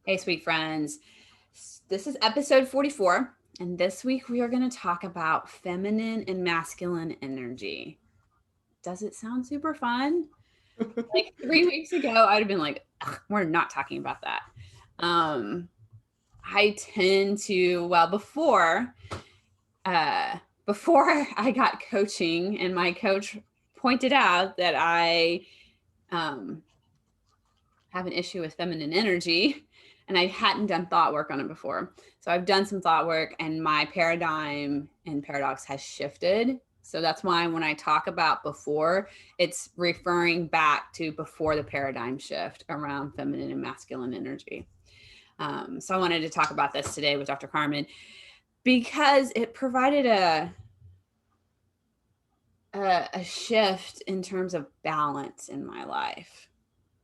Hey, sweet friends. This is episode 44, and this week we are going to talk about feminine and masculine energy. Does it sound super fun? Like 3 weeks ago, I'd have been like, we're not talking about that. Um, I tend to, before I got coaching, and my coach pointed out that I um, have an issue with feminine energy, and I hadn't done thought work on it before. So I've done some thought work, and my paradigm and paradox has shifted. So that's why when I talk about before, it's referring back to before the paradigm shift around feminine and masculine energy. So I wanted to talk about this today with Dr. Carmen because it provided a shift in terms of balance in my life.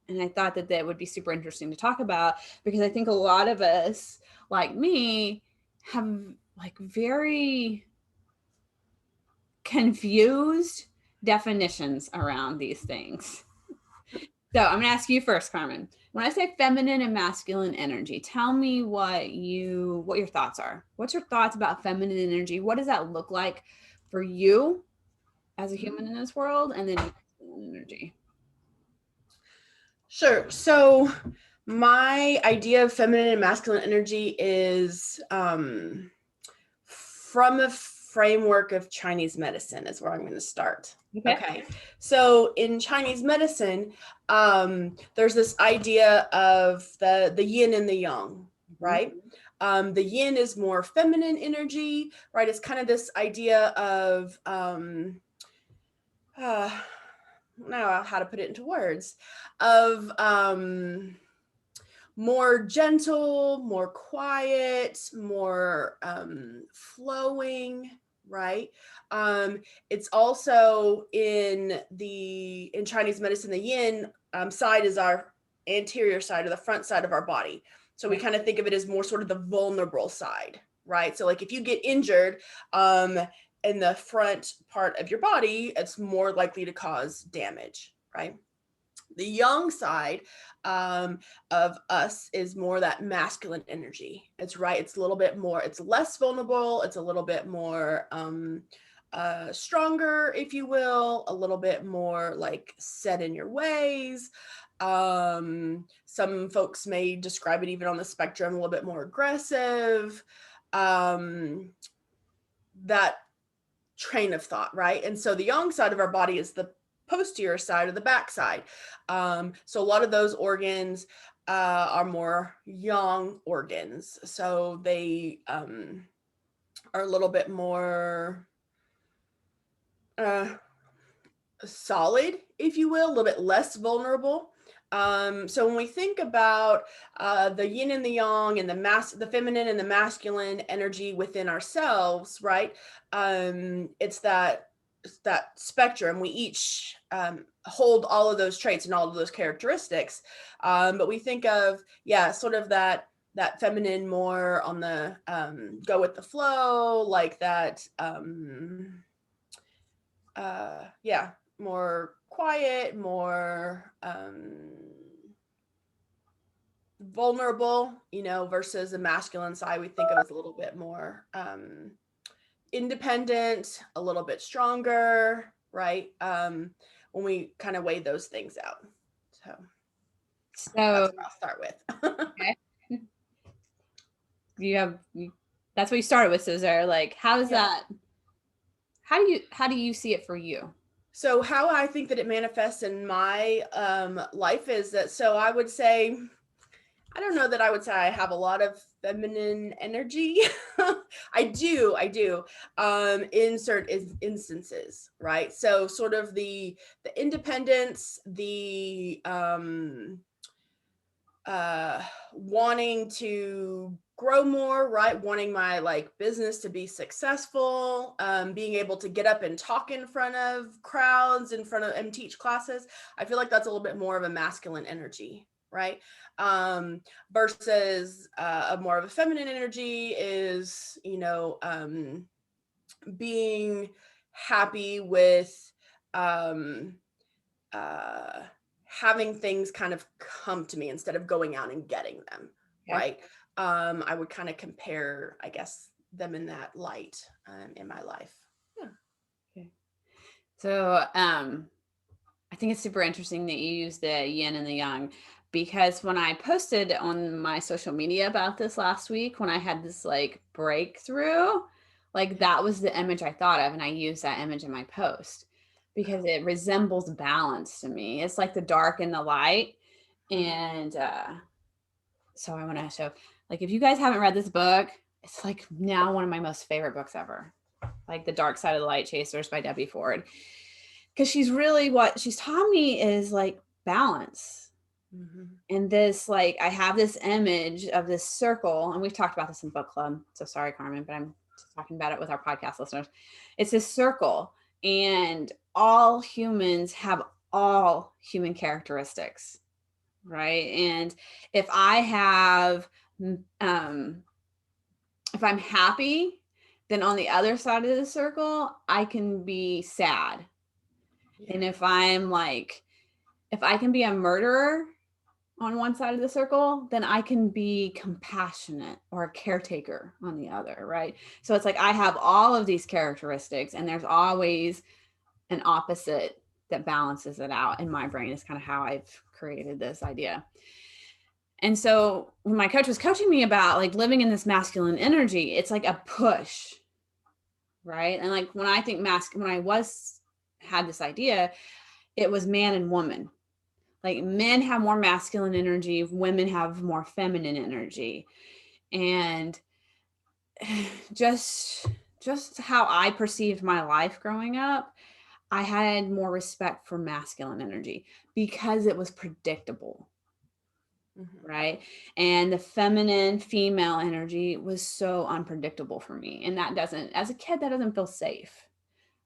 And I thought that that would be super interesting to talk about because I think a lot of us, like me, have like very confused definitions around these things. So I'm going to ask you first, Carmen. When I say feminine and masculine energy, tell me what your thoughts are. What's your thoughts about feminine energy? What does that look like for you as a human in this world, and then masculine energy? Sure. So my idea of feminine and masculine energy is from a framework of Chinese medicine is where I'm going to start. Okay. Okay. So in Chinese medicine, there's this idea of the yin and the yang, right? The yin is more feminine energy, right? It's kind of this idea of now how to put it into words of more gentle, more quiet, more flowing, right? It's also in Chinese medicine, the yin side is our anterior side or the front side of our body. So we kind of think of it as more sort of the vulnerable side, right? So like if you get injured in the front part of your body, it's more likely to cause damage, right? The yang side of us is more that masculine energy. It's right. It's a little bit more, it's less vulnerable. It's a little bit more stronger, if you will, a little bit more like set in your ways. Some folks may describe it even on the spectrum a little bit more aggressive. That train of thought, right? And so the yang side of our body is the posterior side or the back side. So a lot of those organs are more yang organs. So they are a little bit more solid, if you will, a little bit less vulnerable. So when we think about the yin and the yang and the feminine and the masculine energy within ourselves, right? It's that spectrum. We each hold all of those traits and all of those characteristics, but we think of sort of that feminine more on the go with the flow, like that. More quiet, more vulnerable, versus the masculine side we think of as a little bit more independent, a little bit stronger, right? When we kind of weigh those things out. So that's what I'll start with. Okay. That's what you started with, so there, like, how does that, how do you see it for you? So how I think that it manifests in my life is that, so I would say, I don't know that I would say I have a lot of feminine energy. I do in certain instances, right? So sort of the independence, the wanting to grow more, right? Wanting my like business to be successful, being able to get up and talk in front of crowds, in front of and teach classes. I feel like that's a little bit more of a masculine energy, right? Versus a more of a feminine energy is, being happy with having things kind of come to me instead of going out and getting them, Okay. right? I would kind of compare, I guess, them in that light in my life. Yeah. Okay. So, I think it's super interesting that you use the yin and the yang, because when I posted on my social media about this last week, when I had this like breakthrough, like that was the image I thought of. And I used that image in my post because it resembles balance to me. It's like the dark and the light. And so I want to show, like, if you guys haven't read this book, it's like now one of my most favorite books ever, like The Dark Side of the Light Chasers by Debbie Ford. Because she's really, what she's taught me is like balance. Mm-hmm. And this, like, I have this image of this circle, and we've talked about this in book club. So sorry, Carmen, but I'm just talking about it with our podcast listeners. It's this circle, and all humans have all human characteristics, right? And if I have, if I'm happy, then on the other side of the circle, I can be sad. Yeah. And if I'm like, if I can be a murderer on one side of the circle, then I can be compassionate or a caretaker on the other, right? So it's like I have all of these characteristics, and there's always an opposite that balances it out in my brain, is kind of how I've created this idea. And so when my coach was coaching me about like living in this masculine energy, it's like a push, right? And like when I think when I had this idea, it was man and woman. Like men have more masculine energy, women have more feminine energy. And just how I perceived my life growing up, I had more respect for masculine energy because it was predictable, Mm-hmm. right? And the feminine female energy was so unpredictable for me. And that doesn't, as a kid, that doesn't feel safe.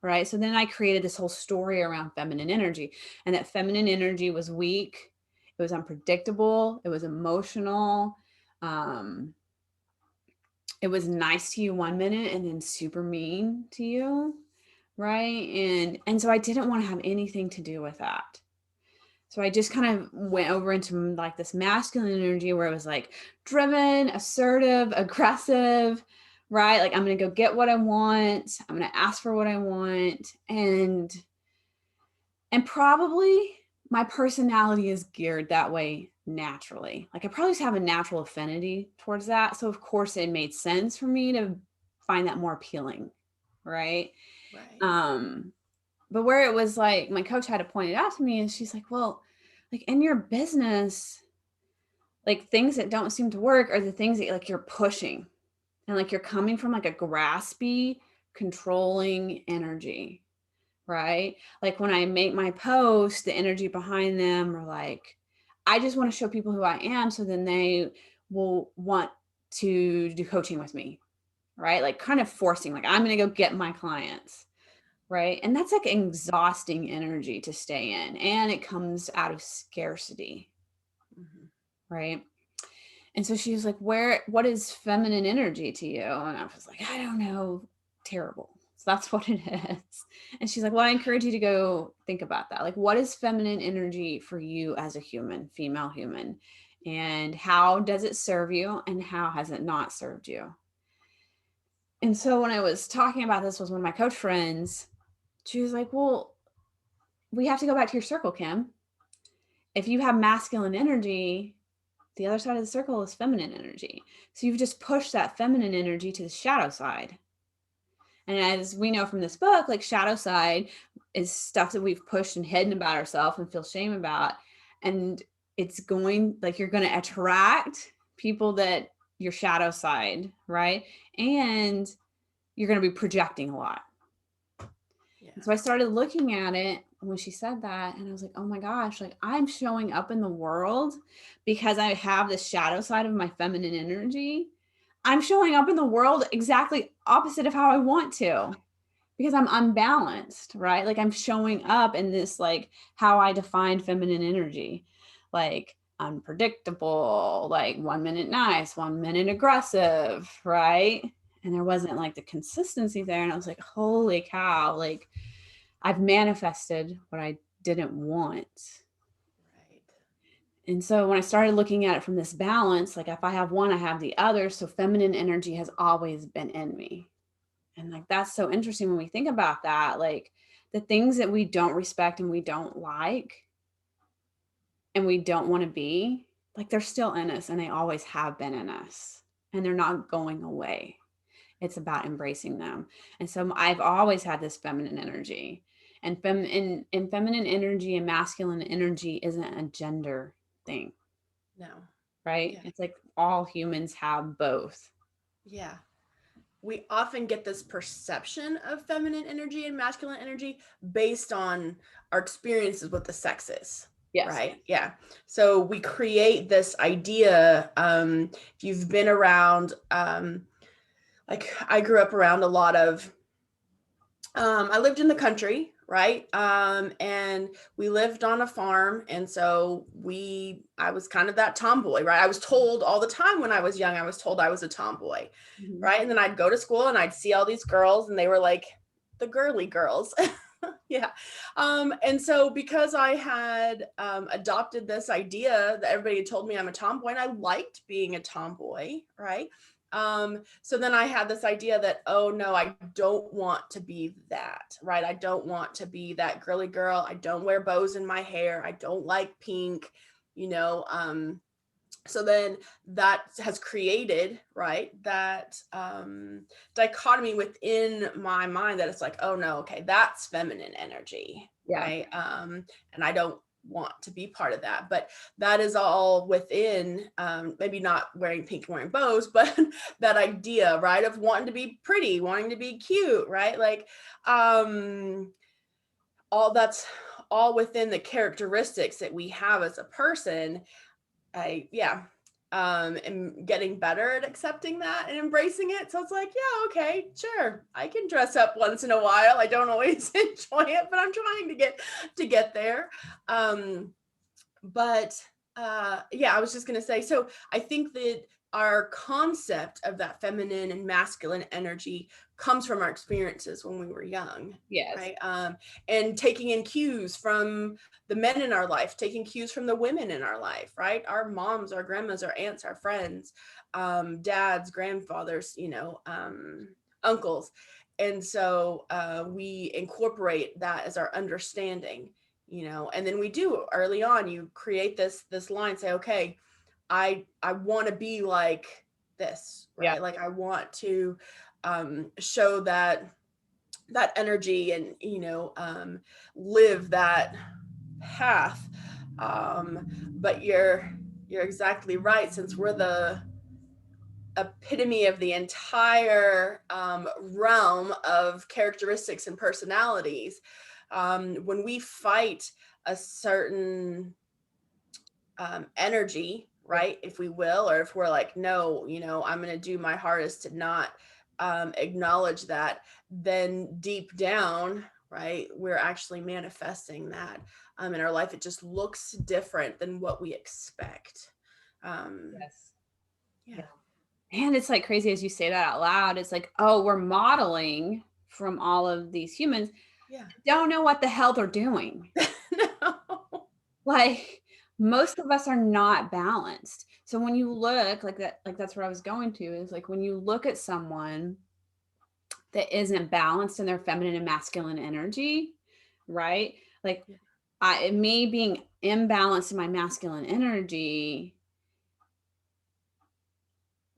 Right. So then I created this whole story around feminine energy, and that feminine energy was weak. It was unpredictable. It was emotional. Um, it was nice to you one minute and then super mean to you. Right. And so I didn't want to have anything to do with that. So I just kind of went over into like this masculine energy where it was like driven, assertive, aggressive, right? Like I'm going to go get what I want. I'm going to ask for what I want. And probably my personality is geared that way naturally. Like I probably just have a natural affinity towards that. So of course it made sense for me to find that more appealing, right? Right. But where it was like my coach had to point it out to me, and she's like, well, like in your business, like things that don't seem to work are the things that like you're pushing, and like you're coming from like a graspy, controlling energy, right? Like when I make my posts, the energy behind them are like, I just want to show people who I am, so then they will want to do coaching with me, right? Like kind of forcing, like I'm going to go get my clients. Right. And that's like exhausting energy to stay in. And it comes out of scarcity. Mm-hmm. Right. And so she was like, what is feminine energy to you? And I was like, I don't know. Terrible. So that's what it is. And she's like, well, I encourage you to go think about that. Like, what is feminine energy for you as a human, female human? And how does it serve you? And how has it not served you? And so when I was talking about this with one of my coach friends, she was like, well, we have to go back to your circle, Kim. If you have masculine energy, the other side of the circle is feminine energy. So you've just pushed that feminine energy to the shadow side. And as we know from this book, like shadow side is stuff that we've pushed and hidden about ourselves and feel shame about. And it's going, like, you're going to attract people that your shadow side, right? And you're going to be projecting a lot. Yeah. So I started looking at it when she said that, and I was like, oh my gosh, like I'm showing up in the world because I have this shadow side of my feminine energy. I'm showing up in the world exactly opposite of how I want to, because I'm unbalanced, right? Like I'm showing up in this, like how I define feminine energy, like unpredictable, like 1 minute nice, 1 minute aggressive, right? And there wasn't like the consistency there. And I was like, holy cow, like I've manifested what I didn't want. Right. And so when I started looking at it from this balance, like if I have one, I have the other. So feminine energy has always been in me. And like that's so interesting when we think about that. Like the things that we don't respect and we don't like and we don't want to be, like they're still in us and they always have been in us and they're not going away. It's about embracing them. And so I've always had this feminine energy. And feminine energy and masculine energy isn't a gender thing, No. right? Yeah. It's like all humans have both. Yeah. We often get this perception of feminine energy and masculine energy based on our experiences with the sexes. Yes. Right. Yeah. So we create this idea. If you've been around, like I grew up around a lot of, I lived in the country, right? And we lived on a farm. And so I was kind of that tomboy, right? I was told all the time when I was young, I was told I was a tomboy, Mhm. right? And then I'd go to school and I'd see all these girls and they were like the girly girls. Yeah. And so because I had adopted this idea that everybody had told me I'm a tomboy and I liked being a tomboy, right? So then I had this idea that, oh no, I don't want to be that, right? I don't want to be that girly girl. I don't wear bows in my hair. I don't like pink, you know. So then that has created, right, that dichotomy within my mind that it's like, oh no, okay, that's feminine energy, Yeah. right? And I don't want to be part of that, but that is all within, maybe not wearing pink and wearing bows, but that idea, right, of wanting to be pretty, wanting to be cute, right? Like all that's all within the characteristics that we have as a person. Yeah, and getting better at accepting that and embracing it. So it's like, yeah, okay, sure, I can dress up once in a while. I don't always enjoy it, but I'm trying to get there. But yeah, I was just gonna say, so I think that our concept of that feminine and masculine energy comes from our experiences when we were young, Yes. right? And taking in cues from the men in our life, taking cues from the women in our life, right? Our moms, our grandmas, our aunts, our friends, dads, grandfathers, uncles. And so we incorporate that as our understanding, and then we do early on, you create this line, say, okay, I want to be like this, Yeah. right? Like I want to show that energy and live that path. But you're exactly right, since we're the epitome of the entire realm of characteristics and personalities. When we fight a certain energy, Yeah. right, if we will, or if we're like, no, I'm going to do my hardest to not acknowledge that, then deep down, right, we're actually manifesting that in our life. It just looks different than what we expect. Yes. Yeah. Yeah. And it's like crazy as you say that out loud. It's like, oh, we're modeling from all of these humans Yeah. don't know what the hell they're doing. No. Like most of us are not balanced. So when you look like that, like that's where I was going to is like when you look at someone that isn't balanced in their feminine and masculine energy, right? Like Yeah. me being imbalanced in my masculine energy,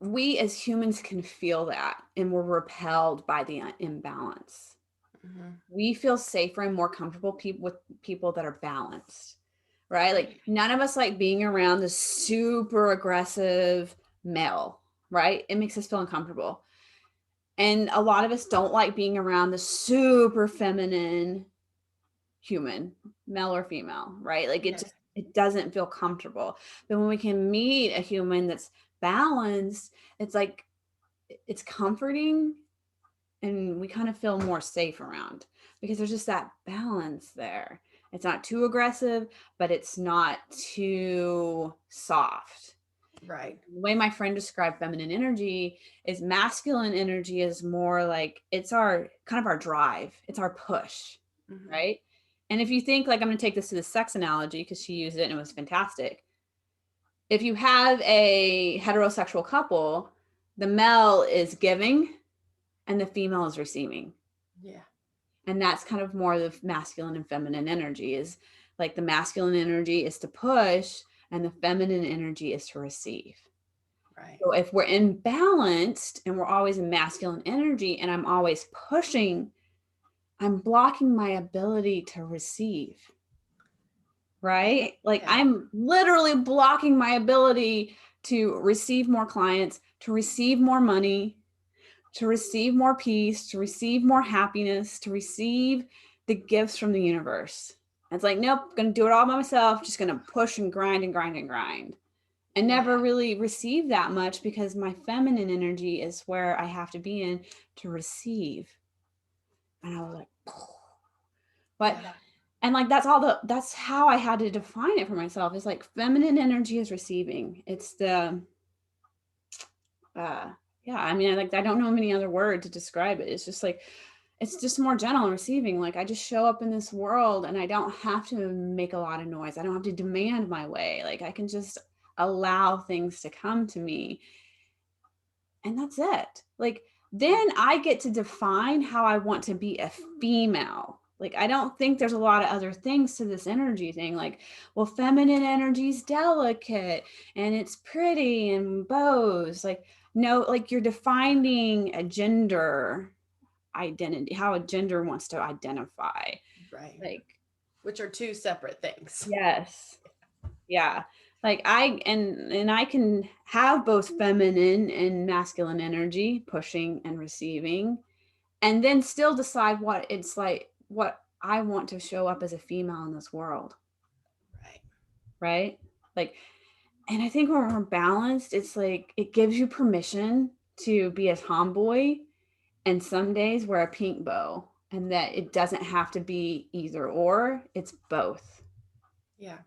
we as humans can feel that and we're repelled by the imbalance. Mhm. We feel safer and more comfortable with people that are balanced, right? Right. Like none of us like being around the super aggressive male, right? It makes us feel uncomfortable. And a lot of us don't like being around the super feminine human, male or female, right? Like Yeah. it doesn't feel comfortable. But when we can meet a human that's balanced, it's like it's comforting and we kind of feel more safe around because there's just that balance there. It's not too aggressive, but it's not too soft. Right. The way my friend described feminine energy is masculine energy is more like it's our kind of our drive, it's our push, Mhm. right? And if you think like I'm going to take this to the sex analogy because she used it and it was fantastic. if you have a heterosexual couple, the male is giving and the female is receiving. Yeah. And that's kind of more the masculine and feminine energy. Is like the masculine energy is to push and the feminine energy is to receive. Right. So if we're imbalanced and we're always in masculine energy and I'm always pushing, I'm blocking my ability to receive. Right? Like Yeah. I'm literally blocking my ability to receive more clients, to receive more money, to receive more peace, to receive more happiness, to receive the gifts from the universe. It's like, nope, I'm going to do it all by myself, just going to push and grind and grind and grind. And never Yeah. really receive that much because my feminine energy is where I have to be in to receive. And I was like, but Yeah. and like that's how I had to define it for myself. Is like feminine energy is receiving. It's the yeah, I mean, I don't know any other word to describe it. It's just like it's just more gentle and receiving. Like I just show up in this world and I don't have to make a lot of noise. I don't have to demand my way. Like I can just allow things to come to me. And that's it. Like then I get to define how I want to be a female. Like I don't think there's a lot of other things to this energy thing. Like, well, feminine energy is delicate and it's pretty and bows. Like, no, like you're defining a gender identity, how a gender wants to identify. Right. Like, Which are two separate things. yes. Yeah. Like and I can have both feminine and masculine energy, pushing and receiving, and then still decide what it's like, what I want to show up as a female in this world. Right. Right? Like, and I think when we're balanced, it's like it gives you permission to be a tomboy and some days wear a pink bow, and that it doesn't have to be either or, it's both. Yeah.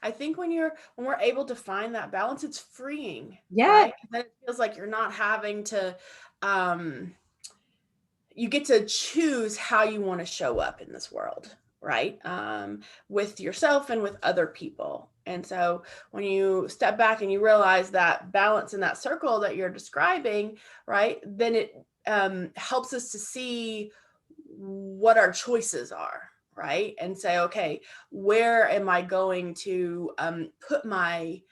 I think when we're able to find that balance, it's freeing, Yeah. right? Then it feels like you're not having to you get to choose how you want to show up in this world, right? With yourself and with other people. And so when you step back and you realize that balance in that circle that you're describing, right, then it helps us to see what our choices are, right? And say, okay, where am I going to put my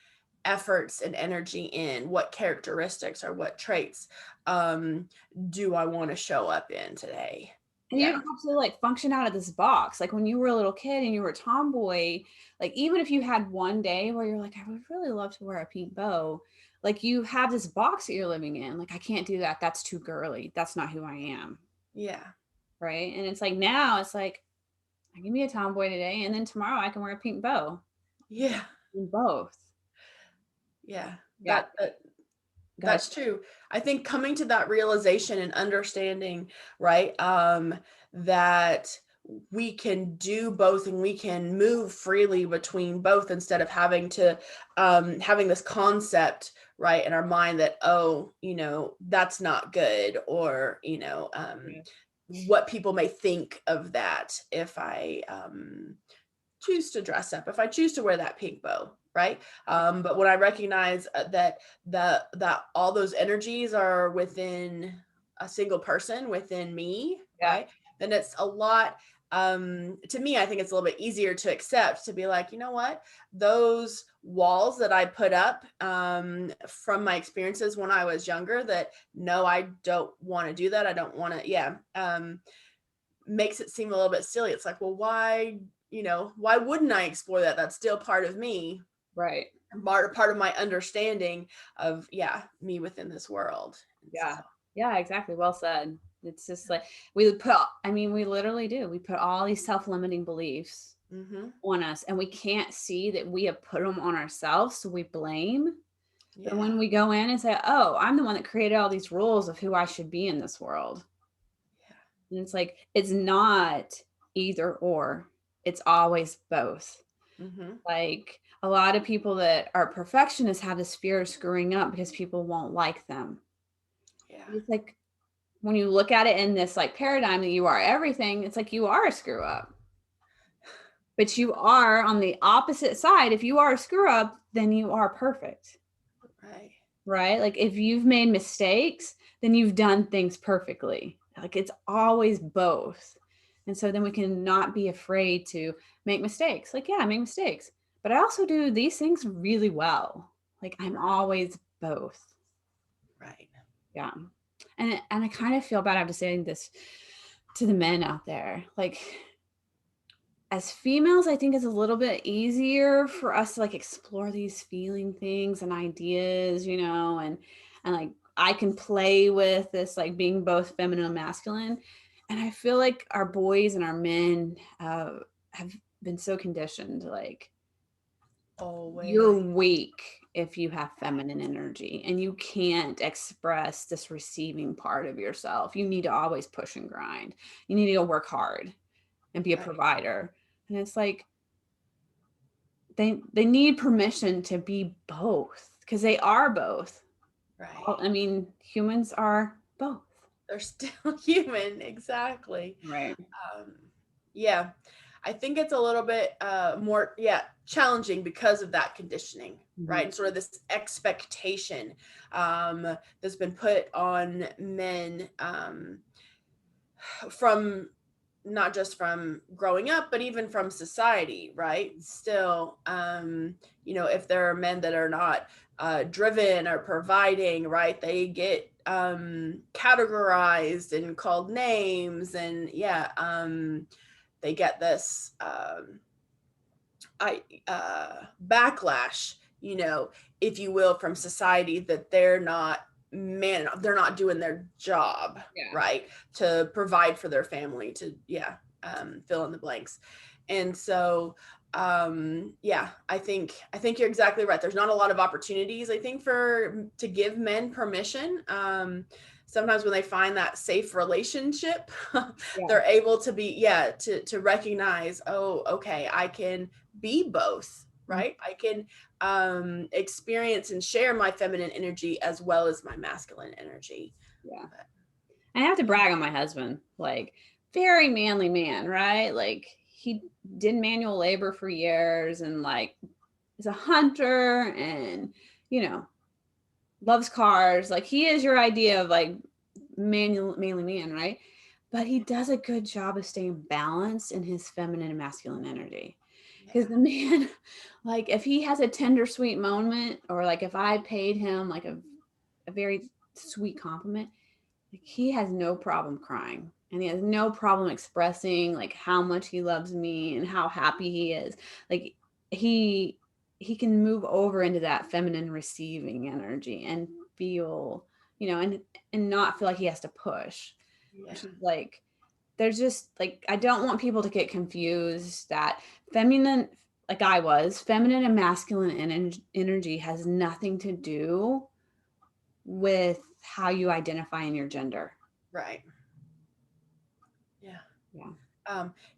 efforts and energy in? What characteristics or what traits do I want to show up in today? And you Yeah. don't have to like function out of this box. Like when you were a little kid and you were a tomboy, like even if you had one day where you're like, I would really love to wear a pink bow, like you have this box that you're living in. Like, I can't do that. That's too girly. That's not who I am. Yeah. Right. And it's like now it's like, I can be a tomboy today and then tomorrow I can wear a pink bow. Yeah. In both. Yeah. Yeah. Got That's true. I think coming to that realization and understanding, right, that we can do both and we can move freely between both instead of having to having this concept right in our mind that, oh, that's not good, or what people may think of that if I choose to dress up, if I choose to wear that pink bow, right? But when I recognize that all those energies are within a single person, within me, yeah. right? Then it's a lot. To me, I think it's a little bit easier to accept, to be like, you know what, those walls that I put up from my experiences when I was younger, that no, I don't want to do that. I don't want to, makes it seem a little bit silly. It's like, well, why wouldn't I explore that? That's still part of me, Right. part of my understanding of, me within this world. Yeah. So, Yeah, exactly. Well said. It's just like we literally do. We put all these self-limiting beliefs on us and we can't see that we have put them on ourselves. So we blame. But yeah, when we go in and say, oh, I'm the one that created all these rules of who I should be in this world. And it's like, it's not either or, it's always both. Like a lot of people that are perfectionists have this fear of screwing up because people won't like them. yeah, It's like when you look at it in this like paradigm that you are everything, it's like you are a screw up. But you are on the opposite side. If you are a screw up, then you are perfect. Right. Right? Like if you've made mistakes, then you've done things perfectly. Like it's always both. And so then we can not be afraid to make mistakes. Like, yeah, I make mistakes, but I also do these things really well. Like I'm always both. Right. Yeah. And I kind of feel bad after saying this to the men out there. Like as females, I think it's a little bit easier for us to like explore these feeling things and ideas, and like I can play with this like being both feminine and masculine. And I feel like our boys and our men have been so conditioned, like Always. you're weak if you have feminine energy and you can't express this receiving part of yourself. You need to always push and grind. You need to go work hard and be a Right. provider. And it's like they need permission to be both because they are both. Right. I mean, humans are both. They're still human. Exactly. Right. Um, yeah. I think it's a little bit more, challenging because of that conditioning, right? Mhm. And sort of this expectation that's been put on men from not just from growing up, but even from society, right? Still, if there are men that are not driven or providing, right, they get categorized and called names, and they get this backlash, if you will, from society that they're not doing their job, Yeah. right, to provide for their family, to fill in the blanks. And so I think you're exactly right. There's not a lot of opportunities, I think, to give men permission. Sometimes when they find that safe relationship, Yeah. they're able to be to recognize, oh, okay, I can be both, Mhm. right? I can experience and share my feminine energy as well as my masculine energy. Yeah. But, I have to yeah. brag on my husband. Like, very manly man, right? Like, he did manual labor for years and, like, is a hunter and, you know, loves cars. Like, he is your idea of, like, manly man, right? But he does a good job of staying balanced in his feminine and masculine energy. Yeah. Because the man, like, if he has a tender, sweet moment, or like if I paid him like a very sweet compliment, like he has no problem crying and he has no problem expressing like how much he loves me and how happy he is. Like he he can move over into that feminine receiving energy and feel, and not feel like he has to push. Yeah. Which is like there's just like I don't want people to get confused that feminine, like I was, feminine and masculine energy has nothing to do with how you identify in your gender. Right. Yeah.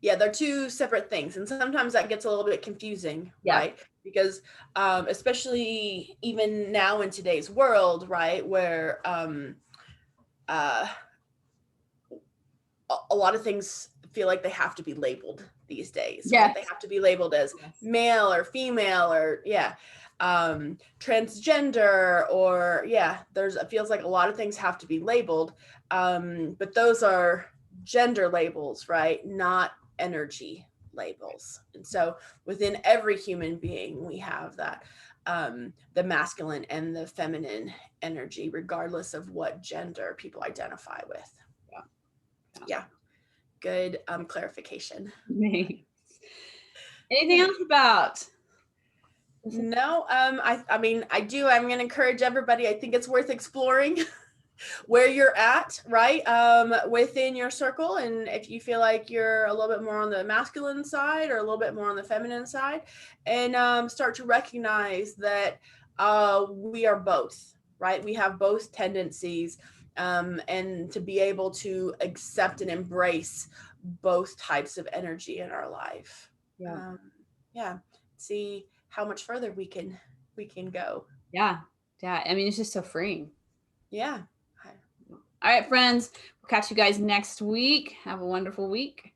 Yeah. They're two separate things, and sometimes that gets a little bit confusing, Yeah. right? Because especially even now in today's world, right, where uh, a lot of things feel like they have to be labeled these days, right? They Yes. have to be labeled as Yes. male or female or transgender, or there's it feels like a lot of things have to be labeled, but those are gender labels, right? Not energy labels. And so within every human being we have that, the masculine and the feminine energy, regardless of what gender people identify with. Yeah. Yeah. Yeah, good clarification. Thanks. Anything else about this? No, I mean, I'm going to encourage everybody. I think it's worth exploring where you're at, right? Within your circle. And if you feel like you're a little bit more on the masculine side or a little bit more on the feminine side, and start to recognize that we are both, right? We have both tendencies, and to be able to accept and embrace both types of energy in our life. Yeah. Yeah. See how much further we can go. Yeah. Yeah. I mean, it's just so freeing. Yeah. All right, friends. We'll catch you guys next week. Have a wonderful week.